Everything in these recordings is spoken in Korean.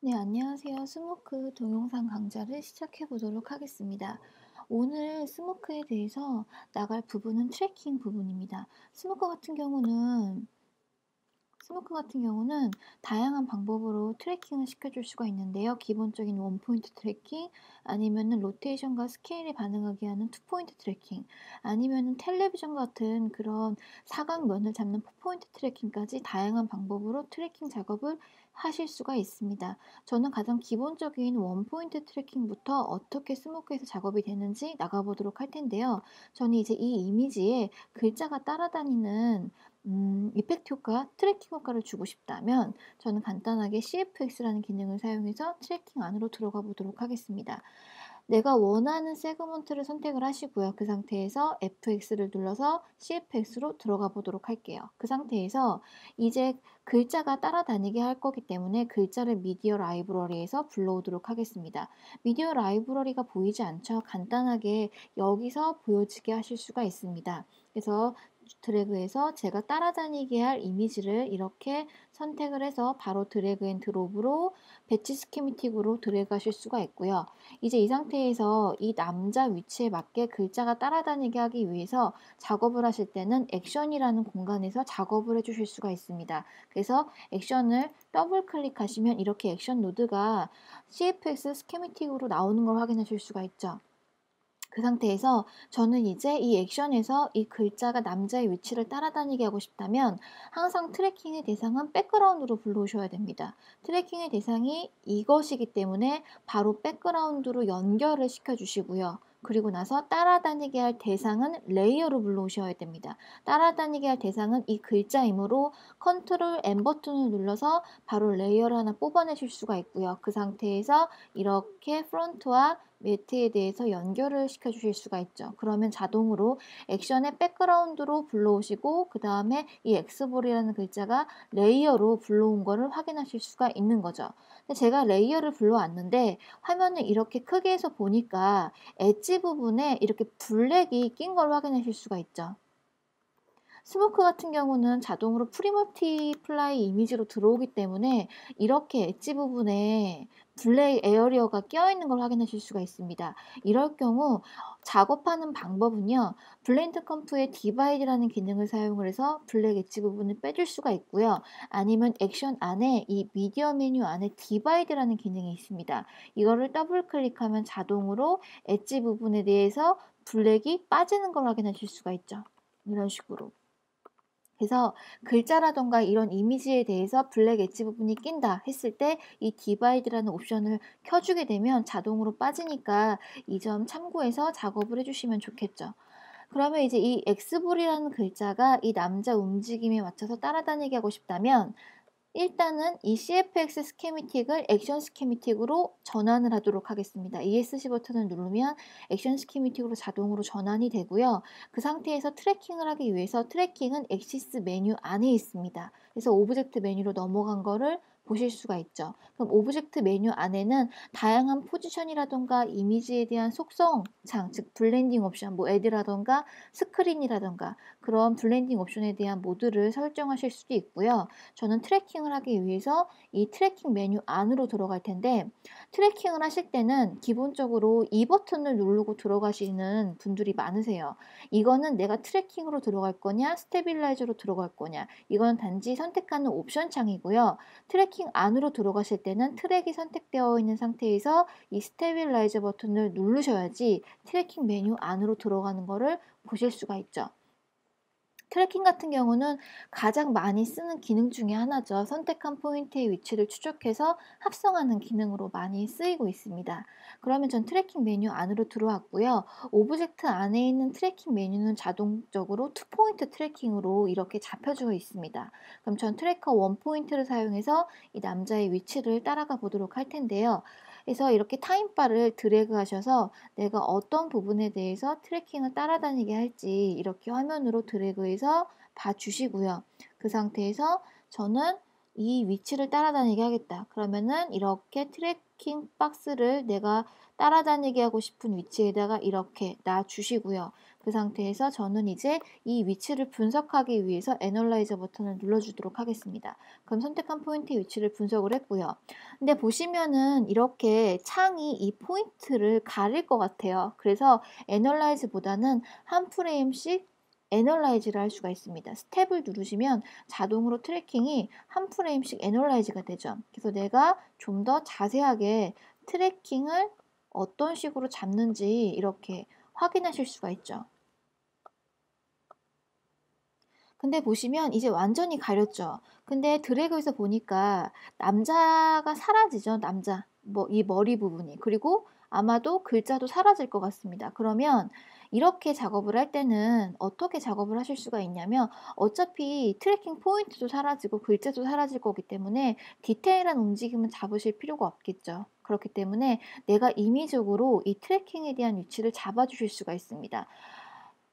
네, 안녕하세요. 스모크 동영상 강좌를 시작해 보도록 하겠습니다. 오늘 스모크에 대해서 나갈 부분은 트래킹 부분입니다. 스모크 같은 경우는 다양한 방법으로 트래킹을 시켜줄 수가 있는데요. 기본적인 원포인트 트래킹, 아니면은 로테이션과 스케일에 반응하게 하는 투포인트 트래킹, 아니면은 텔레비전 같은 그런 사각면을 잡는 포포인트 트래킹까지 다양한 방법으로 트래킹 작업을 하실 수가 있습니다. 저는 가장 기본적인 원포인트 트래킹부터 어떻게 스모크에서 작업이 되는지 나가보도록 할 텐데요. 저는 이제 이 이미지에 글자가 따라다니는 이펙트 효과, 트래킹 효과를 주고 싶다면 저는 간단하게 CFX라는 기능을 사용해서 트래킹 안으로 들어가 보도록 하겠습니다. 내가 원하는 세그먼트를 선택을 하시고요. 그 상태에서 FX를 눌러서 CFX로 들어가 보도록 할게요. 그 상태에서 이제 글자가 따라다니게 할 거기 때문에 글자를 미디어 라이브러리에서 불러오도록 하겠습니다. 미디어 라이브러리가 보이지 않죠? 간단하게 여기서 보여지게 하실 수가 있습니다. 그래서 드래그해서 제가 따라다니게 할 이미지를 이렇게 선택을 해서 바로 드래그 앤 드롭으로 배치 스키미틱으로 드래그 하실 수가 있고요. 이제 이 상태에서 이 남자 위치에 맞게 글자가 따라다니게 하기 위해서 작업을 하실 때는 액션이라는 공간에서 작업을 해주실 수가 있습니다. 그래서 액션을 더블 클릭하시면 이렇게 액션 노드가 CFX 스키미틱으로 나오는 걸 확인하실 수가 있죠. 그 상태에서 저는 이제 이 액션에서 이 글자가 남자의 위치를 따라다니게 하고 싶다면 항상 트래킹의 대상은 백그라운드로 불러오셔야 됩니다. 트래킹의 대상이 이것이기 때문에 바로 백그라운드로 연결을 시켜주시고요. 그리고 나서 따라다니게 할 대상은 레이어로 불러오셔야 됩니다. 따라다니게 할 대상은 이 글자이므로 컨트롤 N 버튼을 눌러서 바로 레이어를 하나 뽑아내실 수가 있고요. 그 상태에서 이렇게 프론트와 매트에 대해서 연결을 시켜주실 수가 있죠. 그러면 자동으로 액션의 백그라운드로 불러오시고 그 다음에 이 엑스볼이라는 글자가 레이어로 불러온 거를 확인하실 수가 있는 거죠. 근데 제가 레이어를 불러왔는데 화면을 이렇게 크게 해서 보니까 엣지 부분에 이렇게 블랙이 낀 걸 확인하실 수가 있죠. 스모크 같은 경우는 자동으로 프리멀티플라이 이미지로 들어오기 때문에 이렇게 엣지 부분에 블랙 에어리어가 껴있는 걸 확인하실 수가 있습니다. 이럴 경우 작업하는 방법은요. 블렌드 컴프의 디바이드라는 기능을 사용을 해서 블랙 엣지 부분을 빼줄 수가 있고요. 아니면 액션 안에 이 미디어 메뉴 안에 디바이드라는 기능이 있습니다. 이거를 더블 클릭하면 자동으로 엣지 부분에 대해서 블랙이 빠지는 걸 확인하실 수가 있죠. 이런 식으로. 그래서 글자라던가 이런 이미지에 대해서 블랙 엣지 부분이 낀다 했을 때 이 디바이드라는 옵션을 켜주게 되면 자동으로 빠지니까 이 점 참고해서 작업을 해주시면 좋겠죠. 그러면 이제 이 엑스볼이라는 글자가 이 남자 움직임에 맞춰서 따라다니게 하고 싶다면 일단은 이 CFX 스키미틱을 액션 스키미틱으로 전환을 하도록 하겠습니다. ESC 버튼을 누르면 액션 스키미틱으로 자동으로 전환이 되고요. 그 상태에서 트래킹을 하기 위해서 트래킹은 엑시스 메뉴 안에 있습니다. 그래서 오브젝트 메뉴로 넘어간 거를 보실 수가 있죠. 그럼 오브젝트 메뉴 안에는 다양한 포지션이라던가 이미지에 대한 속성창, 즉 블렌딩 옵션, 뭐 애드라던가 스크린이라던가 그런 블렌딩 옵션에 대한 모드를 설정하실 수도 있고요. 저는 트래킹을 하기 위해서 이 트래킹 메뉴 안으로 들어갈 텐데 트래킹을 하실 때는 기본적으로 이 버튼을 누르고 들어가시는 분들이 많으세요. 이거는 내가 트래킹으로 들어갈 거냐 스테빌라이저로 들어갈 거냐 이건 단지 선택하는 옵션 창이고요. 트래킹 안으로 들어가실 때는 트랙이 선택되어 있는 상태에서 이 스테빌라이저 버튼을 누르셔야지 트래킹 메뉴 안으로 들어가는 거를 보실 수가 있죠. 트래킹 같은 경우는 가장 많이 쓰는 기능 중에 하나죠. 선택한 포인트의 위치를 추적해서 합성하는 기능으로 많이 쓰이고 있습니다. 그러면 전 트래킹 메뉴 안으로 들어왔고요. 오브젝트 안에 있는 트래킹 메뉴는 자동적으로 투포인트 트래킹으로 이렇게 잡혀져 있습니다. 그럼 전 트래커 원포인트를 사용해서 이 남자의 위치를 따라가 보도록 할 텐데요. 그래서 이렇게 타임바를 드래그 하셔서 내가 어떤 부분에 대해서 트래킹을 따라다니게 할지 이렇게 화면으로 드래그해서 봐주시고요. 그 상태에서 저는 이 위치를 따라다니게 하겠다. 그러면은 이렇게 트래킹 박스를 내가 따라다니게 하고 싶은 위치에다가 이렇게 놔주시고요. 그 상태에서 저는 이제 이 위치를 분석하기 위해서 애널라이저 버튼을 눌러주도록 하겠습니다. 그럼 선택한 포인트의 위치를 분석을 했고요. 근데 보시면은 이렇게 창이 이 포인트를 가릴 것 같아요. 그래서 애널라이즈보다는 한 프레임씩 애널라이즈를 할 수가 있습니다. 스텝을 누르시면 자동으로 트래킹이 한 프레임씩 애널라이즈가 되죠. 그래서 내가 좀 더 자세하게 트래킹을 어떤 식으로 잡는지 이렇게 확인하실 수가 있죠. 근데 보시면 이제 완전히 가렸죠. 근데 드래그해서 보니까 남자가 사라지죠. 남자. 이 머리 부분이. 그리고 아마도 글자도 사라질 것 같습니다. 그러면 이렇게 작업을 할 때는 어떻게 작업을 하실 수가 있냐면 어차피 트래킹 포인트도 사라지고 글자도 사라질 거기 때문에 디테일한 움직임은 잡으실 필요가 없겠죠. 그렇기 때문에 내가 임의적으로 이 트래킹에 대한 위치를 잡아주실 수가 있습니다.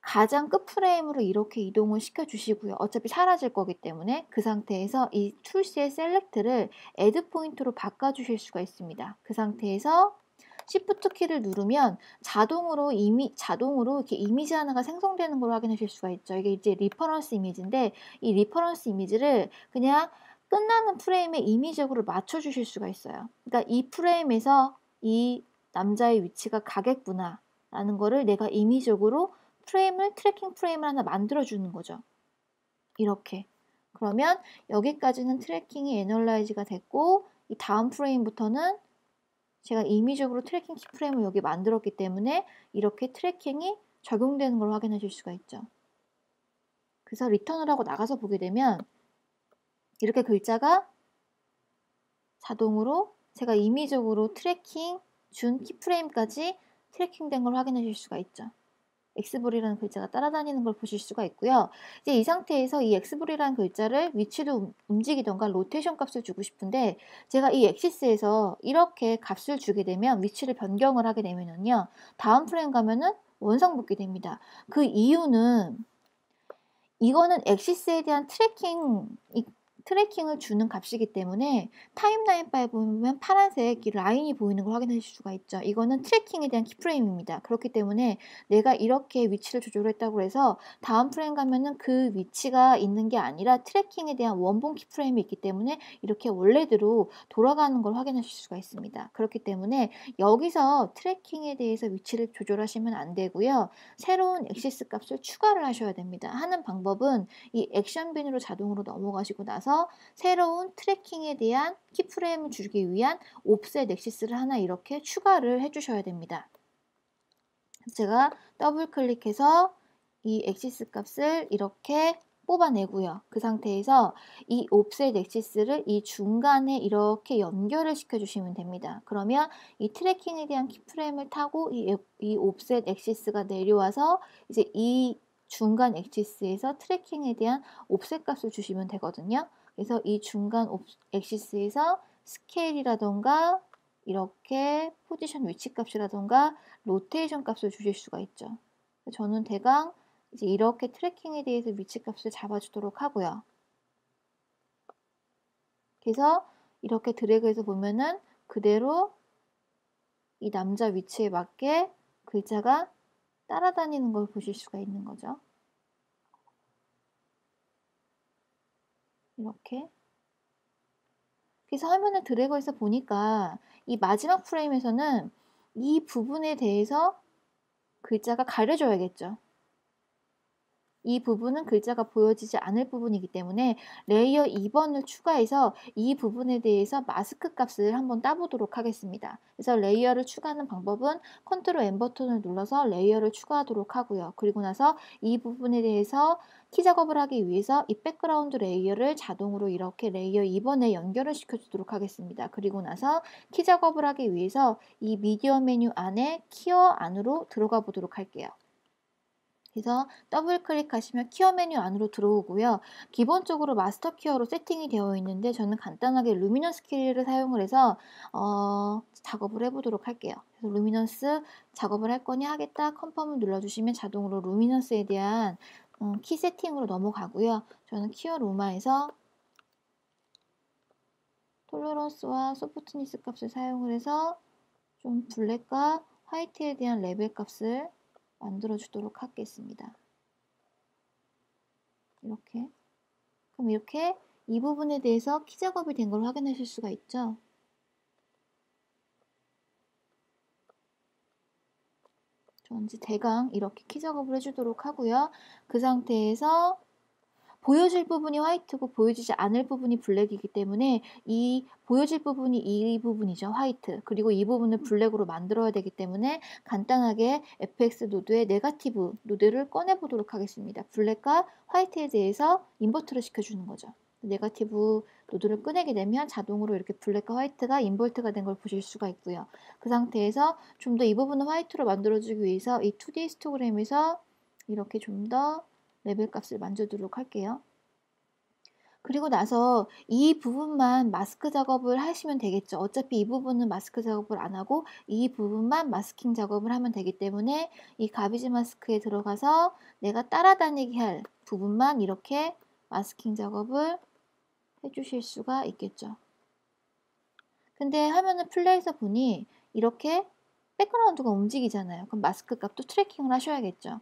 가장 끝 프레임으로 이렇게 이동을 시켜주시고요. 어차피 사라질 거기 때문에 그 상태에서 이 툴스의 셀렉트를 애드 포인트로 바꿔주실 수가 있습니다. 그 상태에서 Shift 키를 누르면 자동으로 이렇게 이미지 하나가 생성되는 걸 확인하실 수가 있죠. 이게 이제 리퍼런스 이미지인데 이 리퍼런스 이미지를 그냥 끝나는 프레임에 임의적으로 맞춰주실 수가 있어요. 그러니까 이 프레임에서 이 남자의 위치가 가겠구나 라는 거를 내가 임의적으로 트래킹 프레임을 하나 만들어주는 거죠. 이렇게. 그러면 여기까지는 트래킹이 애널라이즈가 됐고 이 다음 프레임부터는 제가 임의적으로 트래킹 키프레임을 여기 만들었기 때문에 이렇게 트래킹이 적용되는 걸 확인하실 수가 있죠. 그래서 리턴을 하고 나가서 보게 되면 이렇게 글자가 자동으로 제가 임의적으로 트래킹 준 키프레임까지 트래킹된 걸 확인하실 수가 있죠. 엑스볼이라는 글자가 따라다니는 걸 보실 수가 있고요. 이제 이 상태에서 이 엑스볼이라는 글자를 위치도 움직이던가 로테이션 값을 주고 싶은데 제가 이 엑시스에서 이렇게 값을 주게 되면 위치를 변경을 하게 되면요. 다음 프레임 가면은 원상복귀 됩니다. 그 이유는 이거는 엑시스에 대한 트래킹을 주는 값이기 때문에 타임라인 바에 보면 파란색 이 라인이 보이는 걸 확인하실 수가 있죠. 이거는 트래킹에 대한 키프레임입니다. 그렇기 때문에 내가 이렇게 위치를 조절했다고 해서 다음 프레임 가면은 그 위치가 있는 게 아니라 트래킹에 대한 원본 키프레임이 있기 때문에 이렇게 원래대로 돌아가는 걸 확인하실 수가 있습니다. 그렇기 때문에 여기서 트래킹에 대해서 위치를 조절하시면 안 되고요. 새로운 엑시스 값을 추가를 하셔야 됩니다. 하는 방법은 이 액션 빈으로 자동으로 넘어가시고 나서 새로운 트래킹에 대한 키프레임을 주기 위한 옵셋 엑시스를 하나 이렇게 추가를 해주셔야 됩니다. 제가 더블 클릭해서 이 엑시스 값을 이렇게 뽑아내고요. 그 상태에서 이 옵셋 엑시스를 이 중간에 이렇게 연결을 시켜주시면 됩니다. 그러면 이 트래킹에 대한 키프레임을 타고 이 옵셋 엑시스가 내려와서 이제 이 중간 엑시스에서 트래킹에 대한 옵셋 값을 주시면 되거든요. 그래서 이 중간 엑시스에서 스케일이라던가 이렇게 포지션 위치 값이라던가 로테이션 값을 주실 수가 있죠. 저는 대강 이제 이렇게 트래킹에 대해서 위치 값을 잡아주도록 하고요. 그래서 이렇게 드래그해서 보면은 그대로 이 남자 위치에 맞게 글자가 따라다니는 걸 보실 수가 있는 거죠. 이렇게. 그래서 화면을 드래그해서 보니까 이 마지막 프레임에서는 이 부분에 대해서 글자가 가려져야겠죠. 이 부분은 글자가 보여지지 않을 부분이기 때문에 레이어 2번을 추가해서 이 부분에 대해서 마스크 값을 한번 따보도록 하겠습니다. 그래서 레이어를 추가하는 방법은 컨트롤 N 버튼을 눌러서 레이어를 추가하도록 하고요. 그리고 나서 이 부분에 대해서 키 작업을 하기 위해서 이 백그라운드 레이어를 자동으로 이렇게 레이어 2번에 연결을 시켜주도록 하겠습니다. 그리고 나서 키 작업을 하기 위해서 이 미디어 메뉴 안에 키어 안으로 들어가 보도록 할게요. 그래서 더블 클릭하시면 키어 메뉴 안으로 들어오고요. 기본적으로 마스터 키어로 세팅이 되어 있는데 저는 간단하게 루미넌스 키를 사용을 해서 작업을 해보도록 할게요. 그래서 루미넌스 작업을 할 거니 하겠다 컨펌을 눌러주시면 자동으로 루미넌스에 대한 키 세팅으로 넘어가고요. 저는 키어 루마에서 톨러런스와 소프트니스 값을 사용을 해서 좀 블랙과 화이트에 대한 레벨 값을 만들어 주도록 하겠습니다. 이렇게. 그럼 이렇게 이 부분에 대해서 키 작업이 된 걸 확인하실 수가 있죠. 전 이제 대강 이렇게 키 작업을 해주도록 하고요. 그 상태에서 보여질 부분이 화이트고 보여지지 않을 부분이 블랙이기 때문에 이 보여질 부분이 이 부분이죠. 화이트. 그리고 이 부분을 블랙으로 만들어야 되기 때문에 간단하게 FX 노드의 네거티브 노드를 꺼내보도록 하겠습니다. 블랙과 화이트에 대해서 인버트를 시켜주는 거죠. 네거티브 노드를 꺼내게 되면 자동으로 이렇게 블랙과 화이트가 인버트가 된 걸 보실 수가 있고요. 그 상태에서 좀 더 이 부분을 화이트로 만들어주기 위해서 이 2D 히스토그램에서 이렇게 좀더 레벨 값을 만져두도록 할게요. 그리고 나서 이 부분만 마스크 작업을 하시면 되겠죠. 어차피 이 부분은 마스크 작업을 안 하고 이 부분만 마스킹 작업을 하면 되기 때문에 이 가비지 마스크에 들어가서 내가 따라다니게 할 부분만 이렇게 마스킹 작업을 해주실 수가 있겠죠. 근데 화면을 플레이해서 보니 이렇게 백그라운드가 움직이잖아요. 그럼 마스크 값도 트래킹을 하셔야겠죠.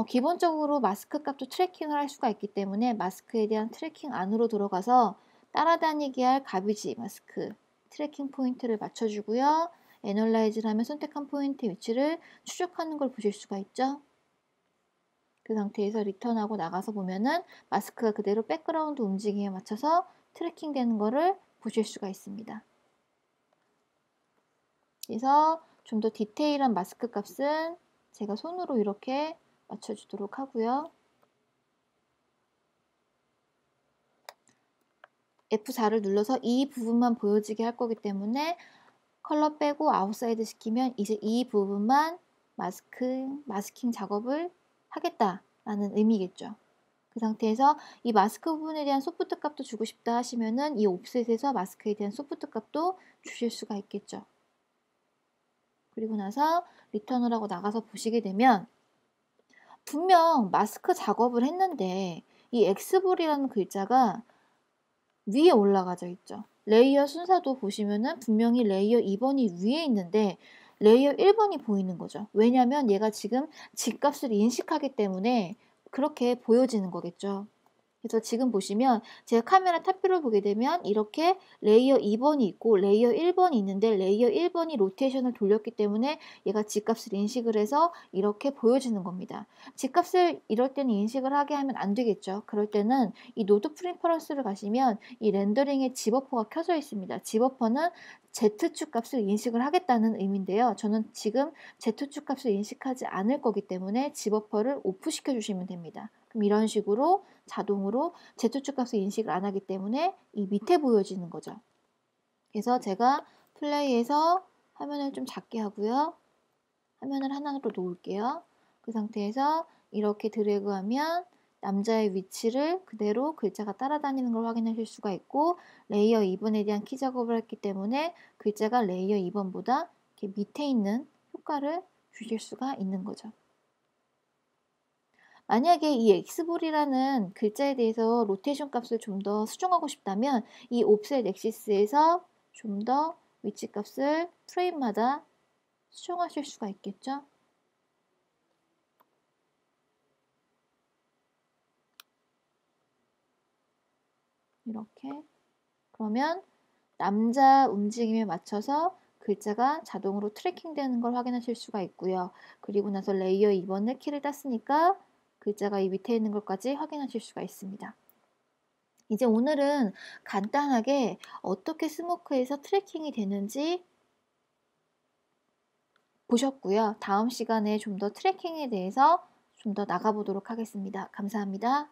기본적으로 마스크 값도 트래킹을 할 수가 있기 때문에 마스크에 대한 트래킹 안으로 들어가서 따라다니게 할 가비지 마스크 트래킹 포인트를 맞춰주고요. 애널라이즈를 하면 선택한 포인트 위치를 추적하는 걸 보실 수가 있죠. 그 상태에서 리턴하고 나가서 보면은 마스크가 그대로 백그라운드 움직임에 맞춰서 트래킹 되는 거를 보실 수가 있습니다. 그래서 좀 더 디테일한 마스크 값은 제가 손으로 이렇게 맞춰주도록 하고요. F4를 눌러서 이 부분만 보여지게 할 거기 때문에 컬러 빼고 아웃사이드 시키면 이제 이 부분만 마스킹 작업을 하겠다라는 의미겠죠. 그 상태에서 이 마스크 부분에 대한 소프트 값도 주고 싶다 하시면은 이 옵셋에서 마스크에 대한 소프트 값도 주실 수가 있겠죠. 그리고 나서 리턴을 하고 나가서 보시게 되면 분명 마스크 작업을 했는데 이 엑스볼이라는 글자가 위에 올라가져 있죠. 레이어 순서도 보시면은 분명히 레이어 2번이 위에 있는데 레이어 1번이 보이는 거죠. 왜냐면 얘가 지금 집값을 인식하기 때문에 그렇게 보여지는 거겠죠. 그래서 지금 보시면 제가 카메라 탑뷰를 보게 되면 이렇게 레이어 2번이 있고 레이어 1번이 있는데 레이어 1번이 로테이션을 돌렸기 때문에 얘가 집값을 인식을 해서 이렇게 보여지는 겁니다. 집값을 이럴 때는 인식을 하게 하면 안 되겠죠. 그럴 때는 이 노드 프리퍼런스를 가시면 이 렌더링에 집어퍼가 켜져 있습니다. 집어퍼는 Z축 값을 인식을 하겠다는 의미인데요. 저는 지금 Z축 값을 인식하지 않을 거기 때문에 집어퍼를 오프 시켜주시면 됩니다. 그럼 이런 식으로 자동으로 Z축 값을 인식을 안 하기 때문에 이 밑에 보여지는 거죠. 그래서 제가 플레이에서 화면을 좀 작게 하고요. 화면을 하나로 놓을게요. 그 상태에서 이렇게 드래그하면 남자의 위치를 그대로 글자가 따라다니는 걸 확인하실 수가 있고 레이어 2번에 대한 키 작업을 했기 때문에 글자가 레이어 2번보다 이렇게 밑에 있는 효과를 주실 수가 있는 거죠. 만약에 이 엑스볼이라는 글자에 대해서 로테이션 값을 좀 더 수정하고 싶다면 이 옵셋 엑시스에서 좀 더 위치 값을 프레임마다 수정하실 수가 있겠죠. 이렇게 그러면 남자 움직임에 맞춰서 글자가 자동으로 트래킹 되는 걸 확인하실 수가 있고요. 그리고 나서 레이어 2번을 키를 땄으니까 글자가 이 밑에 있는 것까지 확인하실 수가 있습니다. 이제 오늘은 간단하게 어떻게 스모크에서 트래킹이 되는지 보셨고요. 다음 시간에 좀 더 트래킹에 대해서 좀 더 나가보도록 하겠습니다. 감사합니다.